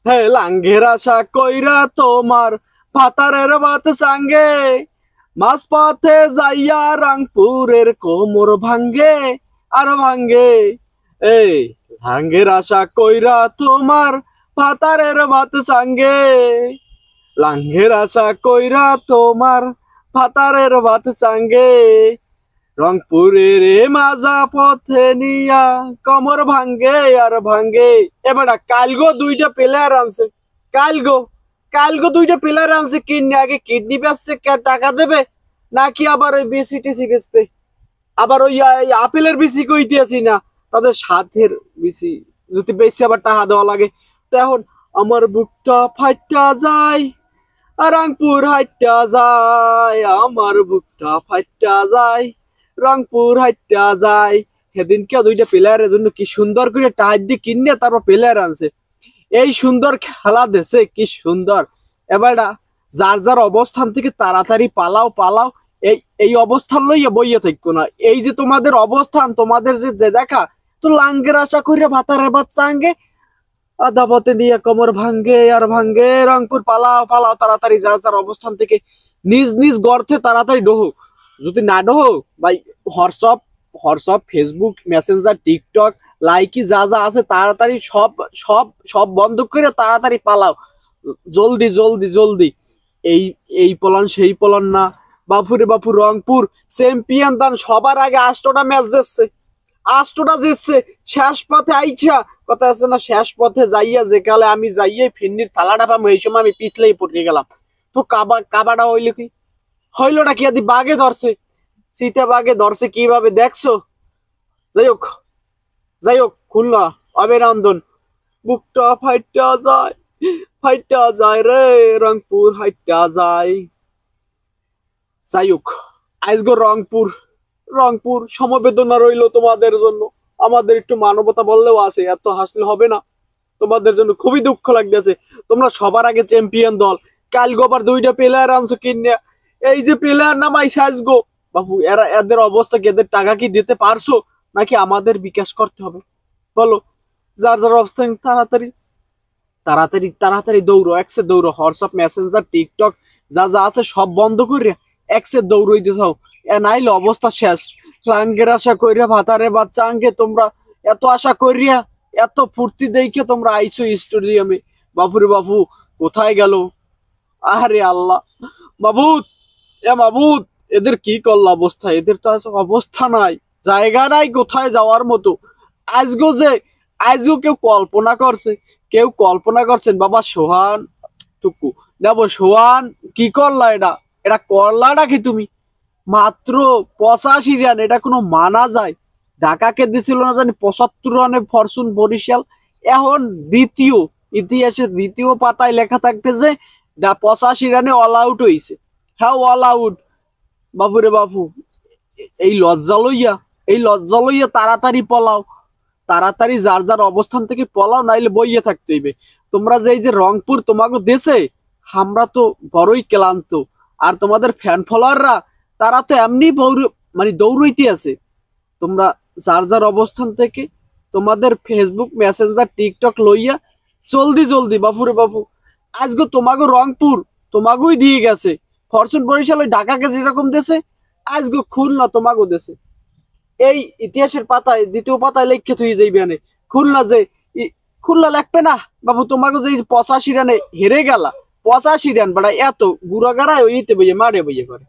হে লাঙ্গের আশা কইরা তোমার ভাতারের ভাত সাঙ্গে মাছ পথে যাইয়া রংপুরের কোমর ভাঙ্গে আর ভাঙ্গে। এই লাঙ্গের আশা কইরা তোমার ভাতারের ভাত সাঙ্গে, লাঙ্গের আশা কইরা তোমার ভাতারের ভাত সাঙ্গে, রংপুরের মাজা পথে নিয়া কমর ভাঙ্গে আর ভাঙ্গে। এবার কালগো দুইটা প্লেয়ার আনছে, কালগো কালগো দুইটা প্লেয়ার আনছে, কিডনি আগে কিডনি বেচছে, কে টাকা দেবে নাকি আবার ওই বিসি টিসি বেচবে, আবার ওই আপেলের বিসি কইতেছি না, তাদের সাথের বিসি যদি বেশি আবার টাকা দেওয়া লাগে। তো এখন আমার বুকটা ফাইটা যায়, রংপুর হাইটা যায়, আমার বুকটা ফাইটা যায়, রংপুর হাইটা যায়। সেদিনকে দুইটা প্লেয়ারের জন্য কি সুন্দর করে টাইট দিয়ে কিনে তারপর প্লেয়ার আনছে, এই সুন্দর খেলা দেশে কি সুন্দর। এবার যার যার অবস্থান থেকে তাড়াতাড়ি পালাও পালাও, এই এই অবস্থান লইয়া বইয়া থাকো না। এই যে তোমাদের অবস্থান, তোমাদের যে দেখা, তো লাঙ্গের আশা করিয়া ভাতারে বাচ্চাঙ্গে আধা পথে নিয়ে কোমর ভাঙ্গে আর ভাঙ্গে, রংপুর পালাও পালাও তাড়াতাড়ি যার যার অবস্থান থেকে নিজ নিজ গর্তে তাড়াতাড়ি ডোহো। যদি না ডোহো ভাই, WhatsApp WhatsApp Facebook Messenger TikTok Likee যা যা আছে তাড়াতাড়ি সব সব সব বন্ধ করে তাড়াতাড়ি পালাও, জলদি জলদি জলদি। এই এই পলান সেই পলান না, বাপুরে বাপু রংপুর চ্যাম্পিয়ন দান সবার আগে 8টা ম্যাচ জিতছে, 8টা জিতছে। শেষ পথে আইছা কথা আছে না, শেষ পথে যাইয়া যে কালে আমি যাইয়ে ফিন্নির থালাটা পাবো, এই সময় আমি পিছলেই পড়ে গেলাম। তো কাবাটা হইলো কি, হইলোটা কি আদি বাঘে ধরছে, চিতা বাঘে ধরছে কিভাবে দেখছো। যাই হোক যাই হোক, খুলনা অভিনন্দন, বুকটা ফাইটা যায় রে, রংপুর হাইটা যায়। যাই হোক, আজগো রংপুর রংপুর সমবেদনা রইলো তোমাদের জন্য, আমাদের একটু মানবতা বললেও আছে, এত হাসলে হবে না। তোমাদের জন্য খুবই দুঃখ লাগতেছে, তোমরা সবার আগে চ্যাম্পিয়ন দল, কাল গোবার দুইটা প্লেয়ার আনছো কিনে, এই যে প্লেয়ার নামাই সাজগো বাবু, এরা এদের অবস্থা কি, এদের টাকা কি দিতে পারছো নাকি আমাদের বিকাশ করতে হবে বলো। যার যার অবস্থা তাড়াতাড়ি তাড়াতাড়ি তাড়াতাড়ি দৌড়ো, একসে দৌড়ো, হোয়াটসঅ্যাপ মেসেঞ্জার টিকটক যা যা আছে সব বন্ধ করে একসে দৌড়ই দিতে, এ নাইলে অবস্থা শেষ। লাঙ্গের আশা কইরা ভাতারে বাচ্চা আঙ্গে, তোমরা এত আশা করিয়া এত ফুর্তি দেখে তোমরা আইছো স্টেডিয়ামে, বাপুরে বাপু কোথায় গেল, আরে আল্লাহ মাবুদ, এ মাবুদ, এদের কি করলো অবস্থা, এদের তো অবস্থা নাই, জায়গা নাই কোথায় যাওয়ার মতো। আজগো যে আজগো কেউ কল্পনা করছেন বাবা সোহান টুকু নেবো, সোহান কি করলা, এটা এটা করলাটা কি তুমি, মাত্র 85 রান, এটা কোনো মানা যায়। ঢাকাকে দিছিল না জানি 75 রানে ফরচুন বরিশাল, এখন দ্বিতীয়, ইতিহাসের দ্বিতীয় পাতায় লেখা থাকবে যে 85 রানে অল আউট হয়েছে। হ্যাঁ অল আউট, বাপুরে বাপু, এই লজ্জা লইয়া তাড়াতাড়ি পলাও, তাড়াতাড়ি যার যার অবস্থান থেকে পলাও, নাইলে বইয়ে থাকতে হইবে। তোমরা যে এই যে রংপুর তোমাকে দেশে, আমরা তো বড়ই ক্লান্ত, আর তোমাদের ফ্যান ফলোয়াররা তারা তো এমনি মানে দৌড়ইতে আছে। তোমরা যার যার অবস্থান থেকে তোমাদের ফেসবুক মেসেঞ্জার টিকটক লইয়া জলদি জলদি, বাপুরে বাপু, আজকে তোমাকে রংপুর তোমাকেই দিয়ে গেছে, ফরচুন বরিশাল ওই ঢাকাকে যেরকম দেশে, আজকে খুলনা তোমাকে দেশে। এই ইতিহাসের পাতায় দ্বিতীয় পাতায় লেখকে তুই যাইবে না, খুলনা যে খুলনা লেখবে না বাবু, তোমাকে যে 85 রানে হেরে গেলা, 85 রান বাড়া, এত গুড়া গাড়ায় ওইতে বইয়ে মারে বইয়ে করে।